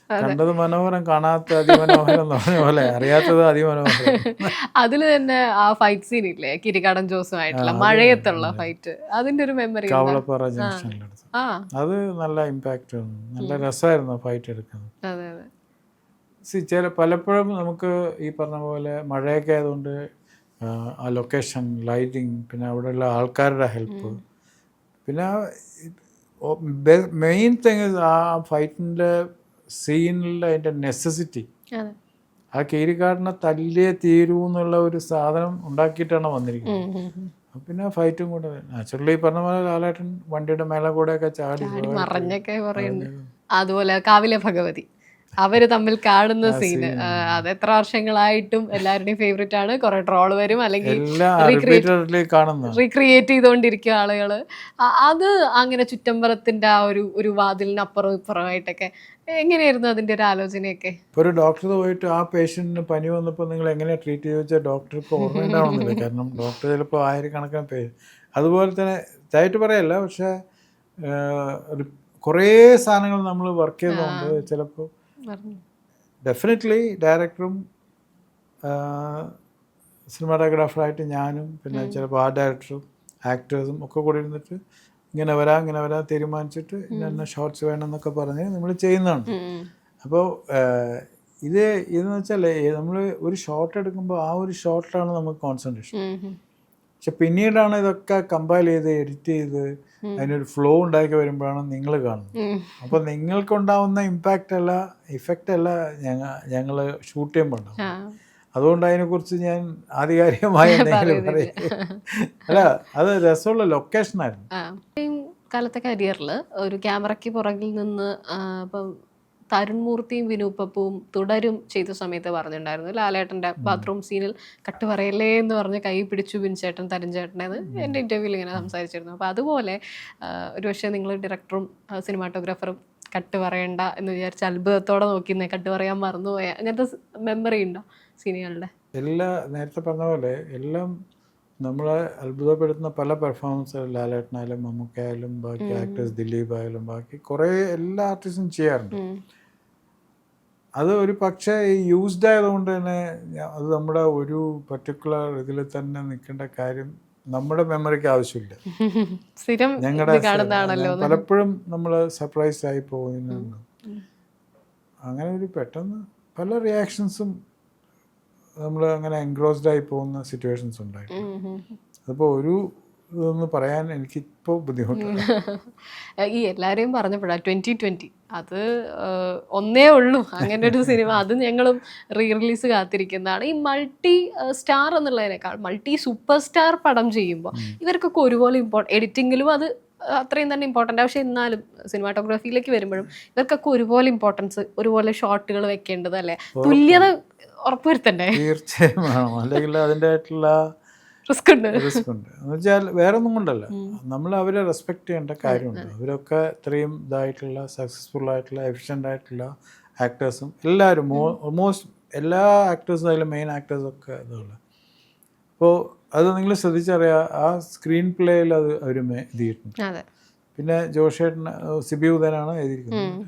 കണ്ടത് മനോഹരം കാണാത്ത അതിമനോഹരം എന്ന് പറഞ്ഞ പോലെ അറിയാത്തത് അതിമനോഹരം. അതില് തന്നെ ആ ഫൈറ്റ് സീൻ ഇല്ലേ, കിരികാടൻ ജോസുമായിട്ടുള്ള മഴയത്തുള്ള ഫൈറ്റ്, അതിന്റെ ഒരു മെമ്മറി. കവളപ്പാറ ജംഗ്ഷനിലെടുത്ത് അത് നല്ല ഇമ്പാക്റ്റ്, നല്ല രസമായിരുന്നു ഫൈറ്റ് എടുക്കുന്നത്. പലപ്പോഴും നമുക്ക് ഈ പറഞ്ഞ പോലെ മഴയൊക്കെ ആയതുകൊണ്ട് ആ ലൊക്കേഷൻ, ലൈറ്റിങ്, പിന്നെ അവിടെയുള്ള ആൾക്കാരുടെ ഹെൽപ്പ്, പിന്നെ മെയിൻ തിങ് ആ ഫൈറ്റിൻ്റെ സീനിൽ അതിൻ്റെ നെസസിറ്റി. ആ കീരിക്കാടിനെ തല്ലിയേ തീരൂ എന്നുള്ള ഒരു സാധനം ഉണ്ടാക്കിയിട്ടാണ് വന്നിരിക്കുന്നത്. പിന്നെ ഫൈറ്റും കൂടെ നാച്ചുറലി പറഞ്ഞ പോലെ ലാലേട്ടൻ വണ്ടിയുടെ മേലെ കൂടെ ഒക്കെ ചാടി മറഞ്ഞൊക്കെ പറയുന്നത്. അതുപോലെ കാവിലെ ഭഗവതി അവര് തമ്മിൽ കാണുന്ന സീന്, അത് എത്ര വർഷങ്ങളായിട്ടും എല്ലാവരുടെയും ഫേവറേറ്റ് ആണ്. കുറെ ട്രോള് വരും, അല്ലെങ്കിൽ റീക്രിയേറ്റ് ചെയ്തുകൊണ്ടിരിക്കും ആളുകള്. അത് അങ്ങനെ ചുറ്റമ്പലത്തിന്റെ ആ ഒരു വാതിലിന് അപ്പുറം ഇപ്പുറമായിട്ടൊക്കെ എങ്ങനെയായിരുന്നു അതിന്റെ ഒരു ആലോചനയൊക്കെ? ഒരു ഡോക്ടർ പോയിട്ട് ആ പേഷ്യന്റിന് പനി വന്നപ്പോൾ നിങ്ങൾ എങ്ങനെയാണ് ട്രീറ്റ് ചെയ്ത് വെച്ചാൽ ഡോക്ടർക്ക് ഓർമ്മയുണ്ടാവുന്നില്ല. കാരണം ഡോക്ടർ ചിലപ്പോൾ ആയിരക്കണക്കിന് പേര്, അതുപോലെ തന്നെ ഇതായിട്ട് പറയല്ല, പക്ഷെ കുറേ സാധനങ്ങൾ നമ്മൾ വർക്ക് ചെയ്തുകൊണ്ട് ചിലപ്പോൾ ഡെഫിനറ്റ്ലി ഡയറക്ടറും സിനിമാറ്റോഗ്രാഫറായിട്ട് ഞാനും പിന്നെ ചിലപ്പോൾ ആ ഡയറക്ടറും ആക്ടേഴ്സും ഒക്കെ കൂടി ഇരുന്നിട്ട് ഇങ്ങനെ വരാൻ തീരുമാനിച്ചിട്ട് ഇന്ന ഷോർട്സ് വേണമെന്നൊക്കെ പറഞ്ഞ് നമ്മൾ ചെയ്യുന്നതാണ്. അപ്പോൾ ഇതെന്ന് വെച്ചാൽ നമ്മൾ ഒരു ഷോട്ട് എടുക്കുമ്പോൾ ആ ഒരു ഷോട്ടിലാണ് നമുക്ക് കോൺസെൻട്രേഷൻ. പക്ഷെ പിന്നീടാണ് ഇതൊക്കെ കമ്പൈൽ ചെയ്ത് എഡിറ്റ് ചെയ്ത് അതിനൊരു ഫ്ലോ ഉണ്ടാക്കി വരുമ്പോഴാണ് നിങ്ങൾ കാണുന്നത്. അപ്പോൾ നിങ്ങൾക്കുണ്ടാവുന്ന ഇഫക്റ്റ് അല്ല ഞങ്ങൾ ഷൂട്ട് ചെയ്യുമ്പോൾ ഉണ്ടാവും. അതുകൊണ്ട് അതിനെക്കുറിച്ച് ഞാൻ ആധികാരികമായി എന്തെങ്കിലും പറയും. അല്ല, അത് രസമുള്ള ലൊക്കേഷനായിരുന്നു. കാലത്തെ കരിയറിൽ ഒരു ക്യാമറയ്ക്ക് പുറകിൽ നിന്ന് ഇപ്പം തരുൺ മൂർത്തിയും വിനു പപ്പുവും തുടരും ചെയ്ത സമയത്ത് പറഞ്ഞിട്ടുണ്ടായിരുന്നു ലാലേട്ടൻ്റെ ബാത്റൂം സീനിൽ കട്ട് പറയല്ലേ എന്ന് പറഞ്ഞ് കൈ പിടിച്ചു ബിൻചേട്ടൻ തരുൺ ചേട്ടനത് എൻ്റെ ഇൻ്റർവ്യൂവിൽ ഇങ്ങനെ സംസാരിച്ചിരുന്നു. അപ്പോൾ അതുപോലെ ഒരുപക്ഷെ നിങ്ങൾ ഡയറക്ടറും സിനിമാറ്റോഗ്രാഫറും കട്ട് പറയണ്ട എന്ന് വിചാരിച്ച് അത്ഭുതത്തോടെ നോക്കിയിരുന്നേ കട്ട് പറയാൻ മറന്നുപോയ അങ്ങനത്തെ മെമ്മറി ഉണ്ടോ സീനുകളുടെ? നേരത്തെ പറഞ്ഞ പോലെ എല്ലാം നമ്മളെ അത്ഭുതപ്പെടുത്തുന്ന പല പെർഫോമൻസ് ലാലേട്ടനായാലും മമ്മൂക്കയായാലും ബാക്കി ആക്ടേഴ്സ് ദിലീപ് ആയാലും ബാക്കി കുറേ എല്ലാ ആർട്ടിസ്റ്റും ചെയ്യാറുണ്ട്. അത് ഒരു പക്ഷേ യൂസ്ഡ് ആയതുകൊണ്ട് തന്നെ അത് നമ്മുടെ ഒരു പർട്ടിക്കുലർ ഇതിൽ തന്നെ നിൽക്കേണ്ട കാര്യം നമ്മുടെ മെമ്മറിക്ക് ആവശ്യമില്ല. ഞങ്ങളുടെ പലപ്പോഴും നമ്മൾ സർപ്രൈസ് ആയി പോകുന്നുണ്ട്. അങ്ങനെ ഒരു പെട്ടെന്ന് പല റിയാക്ഷൻസും നമ്മൾ അങ്ങനെ എൻഗ്രോസ്ഡ് ആയി പോകുന്ന സിറ്റുവേഷൻസ് ഉണ്ടായിരുന്നു. അതിപ്പോൾ ഒരു ഇതൊന്ന് പറയാൻ എനിക്കിപ്പോൾ ബുദ്ധിമുട്ടാണ്. ഈ എല്ലാവരെയും പറഞ്ഞപ്പോഴാണ് 2020 അത് ഒന്നേ ഉള്ളൂ അങ്ങനെ ഒരു സിനിമ. അത് ഞങ്ങളും റിലീസ് കാത്തിരിക്കുന്നതാണ്. ഈ മൾട്ടി സ്റ്റാർ എന്നുള്ളതിനേക്കാൾ മൾട്ടി സൂപ്പർ സ്റ്റാർ പടം ചെയ്യുമ്പോൾ ഇവർക്കൊക്കെ ഒരുപോലെ എഡിറ്റിങ്ങിലും അത് അത്രയും തന്നെ ഇമ്പോർട്ടൻ്റ്. പക്ഷേ എന്നാലും സിനിമാറ്റോഗ്രാഫിയിലേക്ക് വരുമ്പോഴും ഇവർക്കൊക്കെ ഒരുപോലെ ഇമ്പോർട്ടൻസ്, ഒരുപോലെ ഷോട്ടുകൾ വെക്കേണ്ടത് അല്ലേ, തുല്യത ഉറപ്പുവരുത്തണ്ടേ? തീർച്ചയായും വേണം, അല്ലെങ്കിൽ അതിൻ്റെ ആയിട്ടുള്ള റിസ്ക് ഉണ്ട്. എന്ന് വെച്ചാൽ വേറെ ഒന്നും കൊണ്ടല്ല, നമ്മൾ അവരെ റെസ്പെക്ട് ചെയ്യേണ്ട കാര്യമുണ്ട്. അവരൊക്കെ ഇത്രയും ഇതായിട്ടുള്ള സക്സസ്ഫുൾ ആയിട്ടുള്ള എഫിഷ്യൻ്റ് ആയിട്ടുള്ള ആക്ടേഴ്സും എല്ലാവരും ഓൾമോസ്റ്റ് എല്ലാ ആക്ടേഴ്സും അതിൽ മെയിൻ ആക്ടേഴ്സൊക്കെ ഇതുള്ള. അപ്പോൾ അത് നിങ്ങൾ ശ്രദ്ധിച്ചറിയാം, ആ സ്ക്രീൻ പ്ലേയിൽ അത് അവർ ഇത് ചെയ്തിട്ടുണ്ട്. പിന്നെ ജോഷേട്ടൻ സിബി ഉദയനാണ് എഴുതിയിരിക്കുന്നത്.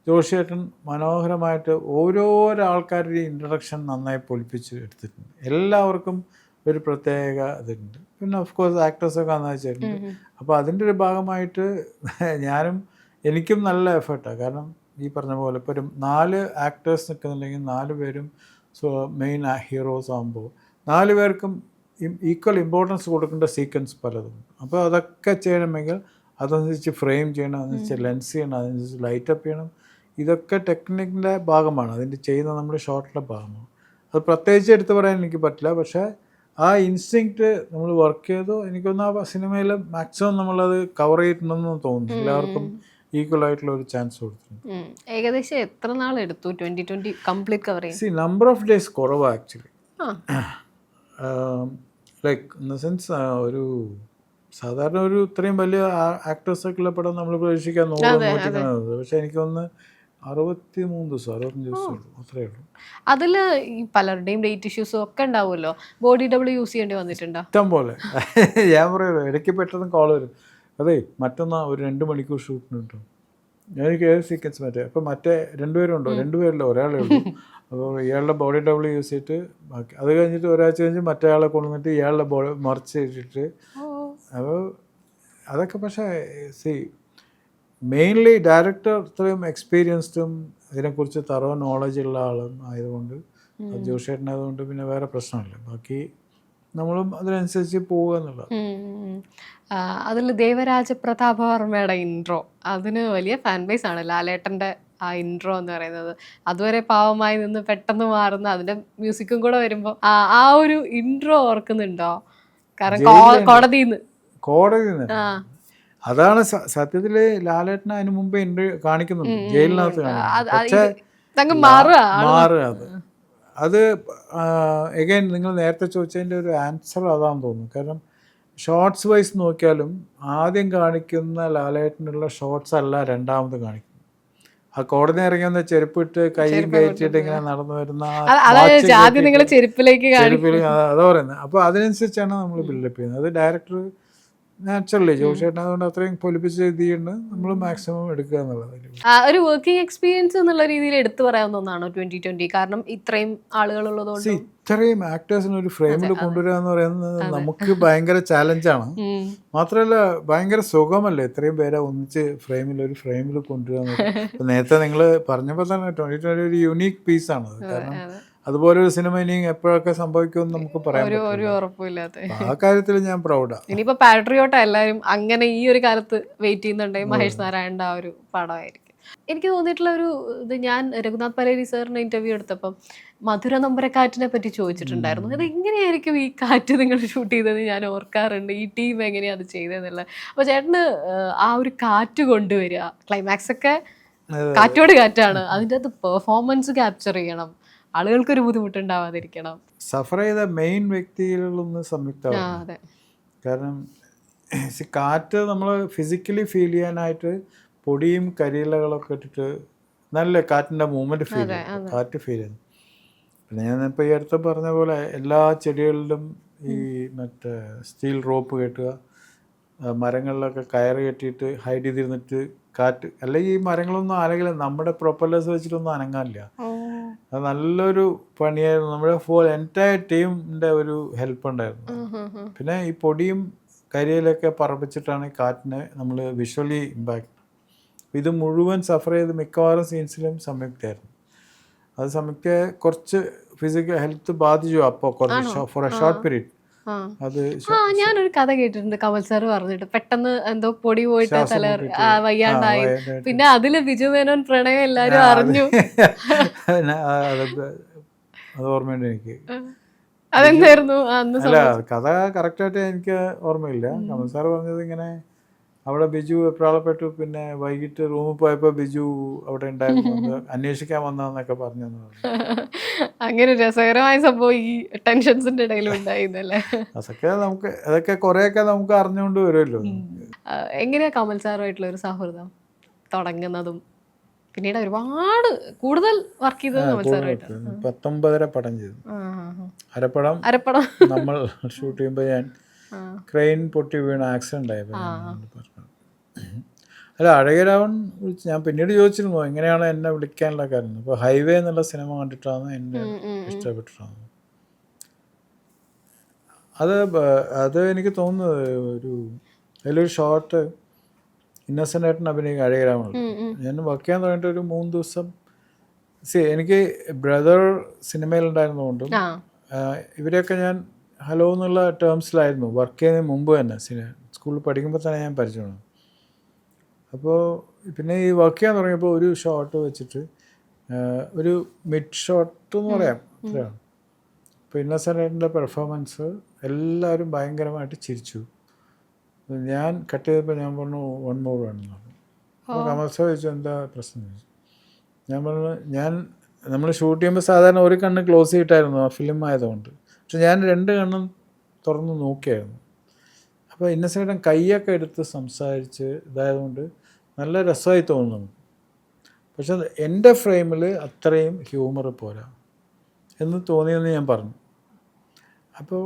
ജോഷേട്ടൻ മനോഹരമായിട്ട് ഓരോരോ ആൾക്കാരുടെയും ഇൻട്രഡക്ഷൻ നന്നായി പൊലിപ്പിച്ച് എടുത്തിട്ടുണ്ട്. എല്ലാവർക്കും ഒരു പ്രത്യേക ഇതുണ്ട്. പിന്നെ ഓഫ് കോഴ്സ് ആക്ടേഴ്സൊക്കെ നന്നായി വെച്ചിട്ടുണ്ട്. അപ്പോൾ അതിൻ്റെ ഒരു ഭാഗമായിട്ട് എനിക്കും നല്ല എഫേർട്ടാണ്. കാരണം ഈ പറഞ്ഞ പോലെ ഇപ്പോൾ ഒരു 4 ആക്ടേഴ്സ് നിൽക്കുന്നുണ്ടെങ്കിൽ 4 പേരും മെയിൻ ഹീറോസ് ആകുമ്പോൾ 4 പേർക്കും ഈക്വൽ ഇമ്പോർട്ടൻസ് കൊടുക്കേണ്ട സീക്വൻസ് പലതും. അപ്പോൾ അതൊക്കെ ചെയ്യണമെങ്കിൽ അതനുസരിച്ച് ഫ്രെയിം ചെയ്യണം, അതനുസരിച്ച് ലെൻസ് ചെയ്യണം, അതനുസരിച്ച് ലൈറ്റപ്പ് ചെയ്യണം. ഇതൊക്കെ ടെക്നിക്കിൻ്റെ ഭാഗമാണ്, അതിൻ്റെ ചെയ്യുന്ന നമ്മുടെ ഷോട്ടിൻ്റെ ഭാഗമാണ്. അത് പ്രത്യേകിച്ച് എടുത്ത് പറയാൻ എനിക്ക് പറ്റില്ല. പക്ഷേ ആ ഇൻസ്റ്റിങ്ക്റ്റ് നമ്മൾ വർക്ക് ചെയ്തു. എനിക്കൊന്ന് ആ സിനിമയിൽ മാക്സിമം നമ്മളത് കവർ ചെയ്തിട്ടുണ്ടെന്ന് തോന്നുന്നു. എല്ലാവർക്കും ഈക്വൽ ആയിട്ടുള്ള ഒരു ചാൻസ് കൊടുത്തിട്ടുണ്ട്. ഏകദേശം എത്ര നാൾ എടുത്തു 2020 കംപ്ലീറ്റ് കവർ ചെയ്യാൻ? നമ്പർ ഓഫ് ഡേയ്സ് കുറവാണ് actually. Like in the sense ഒരു സാധാരണ ഒരു ഇത്രയും വലിയ ആക്ടേഴ്സൊക്കെ ഉള്ള പടം നമ്മൾ പ്രതീക്ഷിക്കാൻ നോക്കുന്നത്. പക്ഷെ എനിക്കൊന്ന് 63 ദിവസം 65 ദിവസം അത്രയേ ഉള്ളൂ. അതിൽ ഈ പലരുടെയും ഡേറ്റ് ഇഷ്യൂസും ഒക്കെ ഉണ്ടാവുമല്ലോ. ബോഡി ഡബിൾ യൂസ് ചെയ്യേണ്ടി വന്നിട്ടുണ്ടോ? ഇഷ്ടം പോലെ. ഞാൻ പറയുമല്ലോ, ഇടയ്ക്ക് പെട്ടെന്ന് കോൾ വരും, അതെ മറ്റന്നാ ഒരു 2 മണിക്കൂർ ഷൂട്ടിന് കിട്ടും. എനിക്ക് ഏത് സീക്വൻസ് അപ്പോൾ മറ്റേ 2 പേരുണ്ടോ? 2 പേരില്ല, ഒരാളേ ഉള്ളൂ. അപ്പോൾ ഇയാളുടെ ബോഡി ഡബിൾ യൂസ് ചെയ്തിട്ട് ബാക്കി അത് കഴിഞ്ഞിട്ട് ഒരാഴ്ച കഴിഞ്ഞ് മറ്റേ ആളെ കൊണ്ടുവന്നിട്ട് ഇയാളുടെ ബോഡി മറിച്ച് ഇട്ടിട്ട്. അപ്പോൾ അതൊക്കെ പക്ഷേ മെയിൻലി ഡയറക്ടർ ഇത്രയും എക്സ്പീരിയൻസ്ഡും ഇതിനെക്കുറിച്ച് തറോ നോളജ് ഉള്ള ആളും ആയതുകൊണ്ട്, ജോഷേട്ടനായതുകൊണ്ട് പിന്നെ വേറെ പ്രശ്നമില്ല. ബാക്കി നമ്മളും അതിനനുസരിച്ച് പോവുക എന്നുള്ളത്. അതിൽ ദേവരാജ പ്രതാപവർമ്മയുടെ ഇൻട്രോ, അതിന് വലിയ ഫാൻ ബേസ് ആണ്. ലാലേട്ടൻ്റെ ആ ഇൻട്രോ എന്ന് പറയുന്നത് അതുവരെ പാവമായി നിന്ന് പെട്ടെന്ന് മാറുന്ന, അതിൻ്റെ മ്യൂസിക്കും കൂടെ വരുമ്പോൾ ആ ഒരു ഇൻട്രോ ഓർക്കുന്നുണ്ടോ? കാരണം കോടതിന്ന് അതാണ് സത്യത്തിൽ ലാലേട്ടനെ അതിന് മുമ്പ് കാണിക്കുന്നുണ്ട് ജയിലിനകത്ത് മാറുക. അത് എഗൈൻ നിങ്ങൾ നേരത്തെ ചോദിച്ചതിൻ്റെ ഒരു ആൻസർ അതാണെന്ന് തോന്നുന്നു. കാരണം ഷോർട്സ് വൈസ് നോക്കിയാലും ആദ്യം കാണിക്കുന്ന ലാലേട്ടനുള്ള ഷോർട്സ് അല്ല രണ്ടാമത് കാണിക്കുന്നത്. ആ കോടതി ഇറങ്ങിയെന്ന ചെരുപ്പിട്ട് കൈയും കയറ്റിയിട്ട് ഇങ്ങനെ നടന്നു വരുന്ന അതാ പറയുന്നത്. അപ്പോൾ അതിനനുസരിച്ചാണ് നമ്മൾ ബിൽഡപ്പ് ചെയ്യുന്നത്. അത് ഡയറക്ടർ നാച്ചുറലി ജോഷേട്ടൻ അതുകൊണ്ട് അത്രയും പൊലിപ്പിച്ച് എഴുതിയുണ്ട്. നമ്മൾ മാക്സിമം എടുക്കുക എന്നുള്ളത്. ഒരു വർക്കിംഗ് എക്സ്പീരിയൻസ് എന്നുള്ള രീതിയിൽ എടുത്തു പറയാവുന്ന ഒന്നാണോ 2020? കാരണം ഇത്രയും ആളുകളുള്ളതുകൊണ്ട് ഇത്രയും ആക്ടേഴ്സിന് ഒരു ഫ്രെയിമിൽ കൊണ്ടുവരിക എന്ന് പറയുന്നത് നമുക്ക് ഭയങ്കര ചാലഞ്ചാണ്. മാത്രമല്ല ഭയങ്കര സുഖമല്ലേ ഇത്രയും പേരെ ഒന്നിച്ച് ഒരു ഫ്രെയിമിൽ കൊണ്ടുവരിക. നേരത്തെ നിങ്ങൾ പറഞ്ഞപ്പോൾ തന്നെ 2020 ഒരു യുണീക്ക് പീസാണ്. കാരണം അതുപോലെ ഒരു സിനിമ ഇനി എപ്പോഴൊക്കെ സംഭവിക്കുമെന്ന് നമുക്ക് പറയാൻ ഒരു ഉറപ്പില്ലാത്ത ആ കാര്യത്തിൽ ഞാൻ പ്രൗഡാണ്. ഇനിയിപ്പോ പാട്രിയോട്ട എല്ലാവരും അങ്ങനെ ഈ ഒരു കാലത്ത് വെയിറ്റ് ചെയ്യുന്നുണ്ടെങ്കിൽ മഹേഷ് നാരായണന്റെ ആ ഒരു പടമായിരിക്കും. എനിക്ക് തോന്നിയിട്ടുള്ള ഒരു ഇത്, ഞാൻ രഘുനാഥ് പലേരി സാറിന്റെ ഇന്റർവ്യൂ എടുത്തപ്പം മധുര നമ്പരക്കാറ്റിനെ പറ്റി ചോദിച്ചിട്ടുണ്ടായിരുന്നു. അത് എങ്ങനെയായിരിക്കും ഈ കാറ്റ് നിങ്ങൾ ഷൂട്ട് ചെയ്തത് ഞാൻ ഓർക്കാറുണ്ട്, ഈ ടീം എങ്ങനെയാണ് അത് ചെയ്തതെന്നുള്ളത്. അപ്പോൾ ചേട്ടന് ആ ഒരു കാറ്റ് കൊണ്ടുവരിക, ക്ലൈമാക്സ് ഒക്കെ കാറ്റോട് കാറ്റാണ്. അതിൻ്റെ അകത്ത് പെർഫോമൻസ് ക്യാപ്ചർ ചെയ്യണം, ആളുകൾക്കൊരു ബുദ്ധിമുട്ടുണ്ടാവാതിരിക്കണം. സഫർ ചെയ്ത മെയിൻ വ്യക്തികളിലൊന്ന് സംയുക്ത. അതെ. കാരണം കാറ്റ് നമ്മൾ ഫിസിക്കലി ഫീൽ ചെയ്യാനായിട്ട് പൊടിയും കരിയിലകളൊക്കെ ഇട്ടിട്ട് നല്ല കാറ്റിൻ്റെ മൂവ്മെൻറ്റ് ഫീൽ ചെയ്യും, കാറ്റ് ഫീൽ ചെയ്യുന്നു. പിന്നെ ഞാനിപ്പോൾ ഈ അടുത്ത് പറഞ്ഞ പോലെ എല്ലാ ചെടികളിലും ഈ മറ്റേ സ്റ്റീൽ റോപ്പ് കെട്ടുക, മരങ്ങളിലൊക്കെ കയറ് കെട്ടിയിട്ട് ഹൈഡ് ചെയ്തിരുന്നിട്ട് കാറ്റ്, അല്ലെങ്കിൽ ഈ മരങ്ങളൊന്നും ആരെങ്കിലും നമ്മുടെ പ്രൊപ്പല്ലേഴ്സ് വെച്ചിട്ടൊന്നും അനങ്ങാനില്ല. അത് നല്ലൊരു പണിയായിരുന്നു. നമ്മുടെ എൻറ്റയർ ടീമിൻ്റെ ഒരു ഹെൽപ്പ് ഉണ്ടായിരുന്നു. പിന്നെ ഈ പൊടിയും കരിയിലൊക്കെ പറപ്പിച്ചിട്ടാണ് ഈ കാറ്റിനെ നമ്മൾ വിഷ്വലി ഇമ്പാക്ട്. ഇത് മുഴുവൻ സഫർ ചെയ്ത് മിക്കവാറും സീൻസിലും സംയുക്തമായിരുന്നു. അത് സംയുക്ത കുറച്ച് ഫിസിക്കൽ ഹെൽത്ത് ബാധിച്ചു അപ്പോൾ കുറച്ച് ഫോർ എ ഷോർട്ട് പീരീഡ്. അത് ഞാനൊരു കഥ കേട്ടിട്ടുണ്ട്, കമൽ സാർ പറഞ്ഞിട്ട് പെട്ടെന്ന് എന്തോ പൊടി പോയിട്ട് തല വയ്യാണ്ടായി, പിന്നെ അതില് ബിജു മേനോൻ പ്രണയം എല്ലാരും അറിഞ്ഞു. അത് ഓർമ്മയുണ്ട് എനിക്ക്. അതെന്തായിരുന്നു അല്ല, കഥ കറക്റ്റായിട്ട് എനിക്ക് ഓർമ്മയില്ല. കമൽ സാർ പറഞ്ഞത് ഇങ്ങനെ അവിടെ ബിജു എപ്രാളപ്പെട്ടു, പിന്നെ വൈകിട്ട് റൂമിൽ പോയപ്പോൾ ബിജു അവിടെ ഉണ്ടായിരുന്നു, അന്വേഷിക്കാൻ വന്നതെന്നൊക്കെ പറഞ്ഞു. അങ്ങനെ രസകരമായ സംഭവം ഈ ടെൻഷൻസിന്റെ ഇടയിലും ഉണ്ടായിരുന്നല്ലേ. അതൊക്കെ കുറെയൊക്കെ നമുക്ക് അറിഞ്ഞുകൊണ്ട് വരുമല്ലോ. എങ്ങനെയാ കമൽ സാറുമായിട്ടുള്ള ഒരു സൗഹൃദം തുടങ്ങുന്നതും പിന്നീട് ഒരുപാട് കൂടുതൽ വർക്ക് ചെയ്തത് കമൽ സാറുമായിട്ട്? 19 പടം ചെയ്തു. അരപ്പടം നമ്മൾ ഷൂട്ട് ചെയ്യുമ്പോൾ ഞാൻ ക്രെയിൻ പൊട്ടി വീണ് ആക്സിഡന്റ് ആയപ്പോൾ അല്ല, അഴകരാവൺ ഞാൻ പിന്നീട് ചോദിച്ചിരുന്നു എങ്ങനെയാണ് എന്നെ വിളിക്കാനുള്ള കാര്യം. അപ്പോൾ ഹൈവേ എന്നുള്ള സിനിമ കണ്ടിട്ടാണ് എന്നെ ഇഷ്ടപ്പെട്ടിട്ടാണ്. അത് എനിക്ക് തോന്നുന്നത് അതിലൊരു ഷോർട്ട് ഇന്നസെൻ്റ് ആയിട്ട് അഭിനയിക്കും അഴകരാവൺ. ഞാൻ വർക്ക് ചെയ്യാൻ തുടങ്ങിയിട്ട് ഒരു 3 ദിവസം എനിക്ക് ബ്രദർ സിനിമയിലുണ്ടായിരുന്നുകൊണ്ടും ഇവരെയൊക്കെ ഞാൻ ഹലോ എന്നുള്ള ടേംസിലായിരുന്നു വർക്ക് ചെയ്യുന്നതിന് മുമ്പ് തന്നെ. സ്കൂളിൽ പഠിക്കുമ്പോൾ തന്നെ ഞാൻ പരിചയമാണ്. അപ്പോൾ പിന്നെ ഈ വർക്ക് ചെയ്യാൻ തുടങ്ങിയപ്പോൾ ഒരു ഷോട്ട് വെച്ചിട്ട് ഒരു മിഡ് ഷോട്ട് എന്ന് പറയാം, അത്രയാണ്. അപ്പോൾ ഇന്നസെൻ്റിൻ്റെ പെർഫോമൻസ് എല്ലാവരും ഭയങ്കരമായിട്ട് ചിരിച്ചു. ഞാൻ കട്ട് ചെയ്തപ്പോൾ ഞാൻ പറഞ്ഞു 1 more വേണമെന്ന് പറഞ്ഞു. അപ്പോൾ കമൽ സാർ ചോദിച്ചു എന്താ പ്രശ്നം ചോദിച്ചു. ഞാൻ പറഞ്ഞു നമ്മൾ ഷൂട്ട് ചെയ്യുമ്പോൾ സാധാരണ ഒരു കണ്ണ് ക്ലോസ് ചെയ്തിട്ടായിരുന്നു ആ ഫിലിം ആയതുകൊണ്ട്, പക്ഷെ ഞാൻ 2 കണ്ണും തുറന്ന് നോക്കിയായിരുന്നു. അപ്പോൾ ഇന്നസെൻ്റ് കൈയൊക്കെ എടുത്ത് സംസാരിച്ച് ഇതായതുകൊണ്ട് നല്ല രസമായി തോന്നുന്നു. പക്ഷെ എൻ്റെ ഫ്രെയിമിൽ അത്രയും ഹ്യൂമർ പോരാ എന്ന് തോന്നിയെന്ന് ഞാൻ പറഞ്ഞു. അപ്പോൾ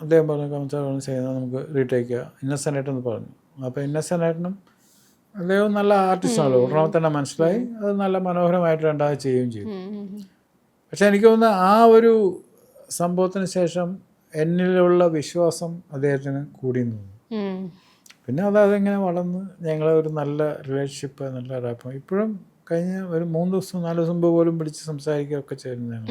അദ്ദേഹം പറഞ്ഞു കമൽ സാർ ചെയ്യുന്നത് നമുക്ക് റീടേക്ക് ചെയ്യാം ഇന്നസെൻ്റായിട്ടെന്ന് പറഞ്ഞു. അപ്പോൾ ഇന്നസെൻ്റായിട്ടും അദ്ദേഹം നല്ല ആർട്ടിസ്റ്റാണല്ലോ, ഉടനെ തന്നെ മനസ്സിലായി. അത് നല്ല മനോഹരമായിട്ട് രണ്ടാമത് ചെയ്യുകയും ചെയ്തു. പക്ഷെ എനിക്ക് തോന്നുന്നു ആ ഒരു സംഭവത്തിന് ശേഷം എന്നിലുള്ള വിശ്വാസം അദ്ദേഹത്തിന് കൂടിയെന്ന് തോന്നുന്നു. പിന്നെ അതിങ്ങനെ വളർന്ന് ഞങ്ങൾ ഒരു നല്ല റിലേഷൻഷിപ്പ്, നല്ല റാപ്പം. ഇപ്പോഴും കഴിഞ്ഞ ഒരു 3 ദിവസം 4 ദിവസം മുമ്പ് പോലും പിടിച്ച് സംസാരിക്കുകയൊക്കെ ചെയ്യുന്നതാണ്.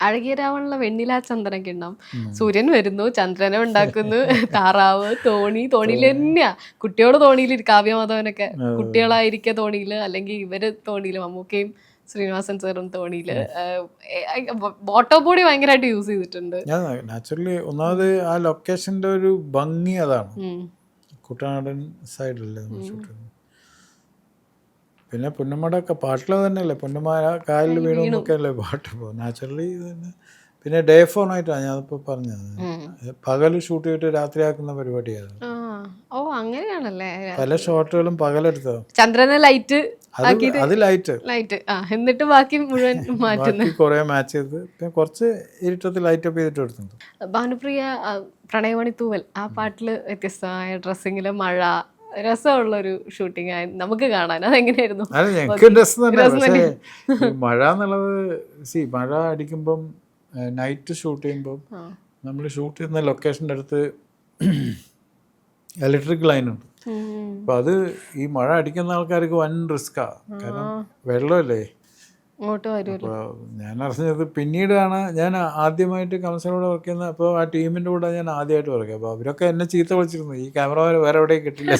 അഴകിയരാവണുള്ള വെണ്ണിലാ ചന്ദ്രനൊക്കെ ഉണ്ടാവും. സൂര്യൻ വരുന്നു, ചന്ദ്രനെ ഉണ്ടാക്കുന്നു, താറാവ്, തോണിയിൽ തന്നെയാ. കുട്ടിയോട് തോണിയിൽ കാവ്യമാധവനൊക്കെ കുട്ടികളായിരിക്കുക തോണിയിൽ, അല്ലെങ്കിൽ ഇവര് തോണിയിൽ, മമ്മൂക്കയും ശ്രീനിവാസൻ സാറും തോണിയിൽ. വാട്ടർ ബോഡി ഭയങ്കരമായിട്ട് യൂസ് ചെയ്തിട്ടുണ്ട്. നാച്ചുറലി ഒന്നാമത് ആ ലൊക്കേഷൻ്റെ ഒരു ഭംഗി അതാണ്. കുട്ടനാടൻ സൈഡിലല്ലേ നമ്മൾ ഷൂട്ട് ചെയ്യുന്നത്. പിന്നെ പുന്നമ്മടൊക്കെ പാട്ടിൽ തന്നെയല്ലേ, പുന്നമ്മ കായലിൽ വീണൊക്കെ അല്ലേ പാട്ട് പോകും നാച്ചുറലി തന്നെ. പിന്നെ ഡേ 4 നൈറ്റാണ് ഞാനിപ്പോൾ പറഞ്ഞത്. പകൽ ഷൂട്ട് ചെയ്തിട്ട് രാത്രിയാക്കുന്ന പരിപാടിയായിരുന്നു. ഓ അങ്ങനെയാണല്ലേ. പല ഷോട്ടുകളും പകലെടുത്തോ, ചന്ദ്രനെ ലൈറ്റ് അത് ലൈറ്റ് എന്നിട്ട് ബാക്കി മുഴുവൻ മാറ്റുന്നു, കുറെ മാച്ച് ചെയ്ത് പിന്നെ കുറച്ച് ഇരുട്ടത്തിൽ ലൈറ്റ് അപ്പ് ചെയ്തിട്ട് എടുത്തിട്ടുണ്ട്. ഭാനുപ്രിയ പ്രണയമണി തൂവൽ ആ പാട്ടിൽ വ്യത്യസ്തമായ ഡ്രസ്സിങ്ങില് മഴ, രസമുള്ളൊരു ഷൂട്ടിംഗ് ആയി നമുക്ക് കാണാൻ. അതെങ്ങനെയായിരുന്നു? ഞങ്ങൾക്ക് രസം തന്നെ. പക്ഷേ മഴ എന്നുള്ളത് മഴ അടിക്കുമ്പം നൈറ്റ് ഷൂട്ട് ചെയ്യുമ്പം നമ്മൾ ഷൂട്ട് ചെയ്യുന്ന ലൊക്കേഷൻ്റെ അടുത്ത് ഇലക്ട്രിക് ലൈനുണ്ട്. അപ്പം അത് ഈ മഴ അടിക്കുന്ന ആൾക്കാർക്ക് വൻ റിസ്ക്കാണ്. കാരണം വെള്ളമല്ലേ. അപ്പോൾ ഞാൻ അറിഞ്ഞത് പിന്നീടാണ്. ഞാൻ ആദ്യമായിട്ട് കമൽസാറിനോട് വർക്ക് ചെയ്യുന്നത്. അപ്പോൾ ആ ടീമിൻ്റെ കൂടെ ഞാൻ ആദ്യമായിട്ട് വർക്ക്. അപ്പോൾ അവരൊക്കെ എന്നെ ചീത്ത വിളിച്ചിരുന്നു, ഈ ക്യാമറമാൻ വേറെ എവിടെയും കിട്ടില്ല.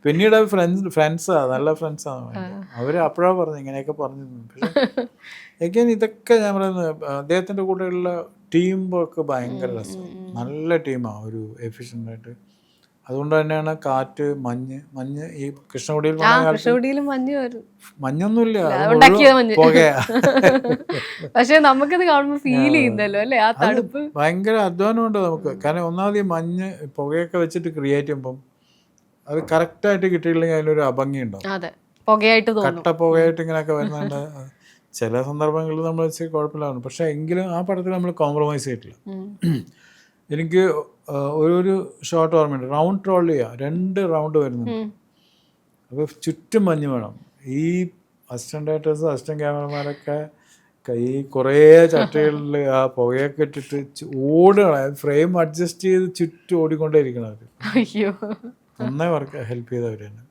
പിന്നീട് ഫ്രണ്ട്സാണ്, നല്ല ഫ്രണ്ട്സാണ് അവർ. അപ്പോഴാണ് പറഞ്ഞു ഇങ്ങനെയൊക്കെ പറഞ്ഞിരുന്നു. പക്ഷേ എഗൈൻ ഇതൊക്കെ ഞാൻ പറയുന്നത് അദ്ദേഹത്തിൻ്റെ കൂടെയുള്ള ടീം വർക്ക് ഭയങ്കര രസമാണ്. നല്ല ടീമാണ്, ഒരു എഫിഷ്യൻ്റായിട്ട്. അതുകൊണ്ട് തന്നെയാണ് കാറ്റ്, മഞ്ഞ് ഈ കൃഷ്ണകുടിയിൽ ആ പോണ കാലത്ത് കൃഷ്ണകുടിയിലും മഞ്ഞ് വരും. മഞ്ഞൊന്നുമില്ല, അത് ഉണ്ടാക്കിയ മഞ്ഞ്. പുകയാ. പക്ഷെ നമുക്കത് കാണുമ്പോൾ ഫീൽ ചെയ്യുന്നല്ലോ അല്ലേ ആ തണുപ്പ്. ഭയങ്കര അധ്വാനമുണ്ട് നമുക്ക്. കാരണം ഒന്നാമത് ഈ മഞ്ഞ് പുകയൊക്കെ വെച്ചിട്ട് ക്രിയേറ്റ് ചെയ്യുമ്പം അത് കറക്റ്റായിട്ട് കിട്ടിയില്ലെങ്കിൽ അതിനൊരു അഭംഗി ഉണ്ടാവും. അതെ, പുകയായിട്ട് തോന്നും. കട്ട പുകയായിട്ട് ഇങ്ങനെയൊക്കെ വരുന്നുണ്ട്. ചില സന്ദർഭങ്ങളിൽ നമ്മൾ വെച്ച് കുഴപ്പമില്ലായിരുന്നു. പക്ഷെ എങ്കിലും ആ പടത്തിൽ നമ്മൾ കോംപ്രമൈസ് ചെയ്തിട്ടില്ല. എനിക്ക് ഒരു ഷോട്ട് ഓർമ്മയുണ്ട്. റൗണ്ട് ട്രോൾ ചെയ്യുക, 2 റൗണ്ട് വരുന്നുണ്ട്. അപ്പോൾ ചുറ്റും മഞ്ഞ് വേണം. ഈ അസിസ്റ്റന്റ് ഡയറക്ടേഴ്സ്, അസിസ്റ്റന്റ് ക്യാമറമാരൊക്കെ ഈ കുറേ ചട്ടകളിൽ ആ പുകയൊക്കെ ഇട്ടിട്ട് ഓടുകയാണ്. ഫ്രെയിം അഡ്ജസ്റ്റ് ചെയ്ത് ചുറ്റും ഓടിക്കൊണ്ടേ ഇരിക്കണം അവർ. അയ്യോ, നന്നായി വർക്ക് ഹെൽപ്പ് ചെയ്തവർ തന്നെ.